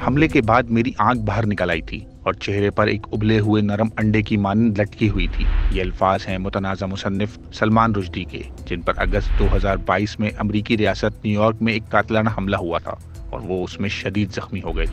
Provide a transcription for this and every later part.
हमले के बाद मेरी आंख बाहर निकल आई थी और चेहरे पर एक उबले हुए नरम अंडे की मानंद लटकी हुई थी। ये अल्फाज हैं मुतनाज़ा मुसन्निफ सलमान रुश्दी के, जिन पर अगस्त 2022 में अमरीकी रियासत न्यूयॉर्क में एक कातिलाना हमला हुआ था और वो उसमें शदीद जख्मी हो गए थे।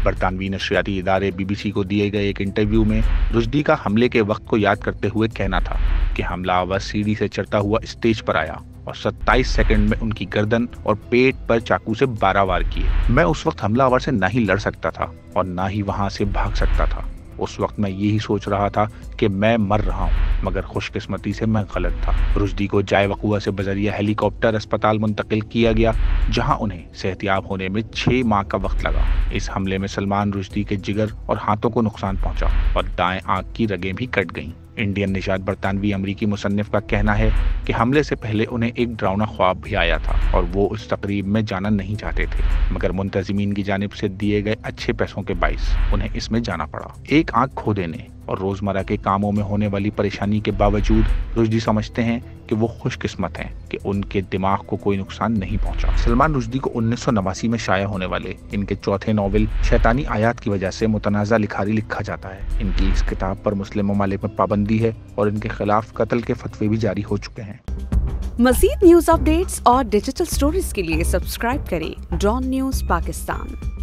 बरतानवी नशरियाती इदारे BBC को दिए गए एक इंटरव्यू में रुश्दी का हमले के वक्त को याद करते हुए कहना था कि हमलावर सीढ़ी से चढ़ता हुआ स्टेज पर आया और 27 सेकंड में उनकी गर्दन और पेट पर चाकू से 12 वार किए। मैं उस वक्त हमलावर से ना ही लड़ सकता था और ना ही वहां से भाग सकता था। उस वक्त मैं यही सोच रहा था कि मैं मर रहा हूँ, मगर खुशकिस्मती से मैं गलत था। रुश्दी को जाए वक़ुआ से बजरिया हेलीकॉप्टर अस्पताल मुंतकिल किया गया, जहां उन्हें सेहतियाब होने में 6 माह का वक्त लगा। इस हमले में सलमान रुश्दी के जिगर और हाथों को नुकसान पहुंचा और दाएं आंख की रगें भी कट गईं। इंडियन निशाद बरतानवी अमरीकी मुसन्निफ का कहना है कि हमले से पहले उन्हें एक डरावना ख्वाब भी आया था और वो उस तकरीब में जाना नहीं चाहते थे, मगर मुंतज़िमीन की जानिब से दिए गए अच्छे पैसों के बाइस उन्हें इसमें जाना पड़ा। एक आंख खो देने और रोजमर्रा के कामों में होने वाली परेशानी के बावजूद रुश्दी समझते हैं कि वो खुशकिस्मत हैं कि उनके दिमाग को कोई नुकसान नहीं पहुंचा। सलमान रुश्दी को 1989 में शाया होने वाले इनके चौथे नॉवेल शैतानी आयात की वजह से मुतनाज़ा लिखारी लिखा जाता है। इनकी इस किताब पर मुस्लिम ममालिक में पाबंदी है और इनके खिलाफ कत्ल के फतवे भी जारी हो चुके हैं। मज़ीद न्यूज़ अपडेट्स और डिजिटल स्टोरीज के लिए सब्सक्राइब करें डॉन न्यूज़ पाकिस्तान।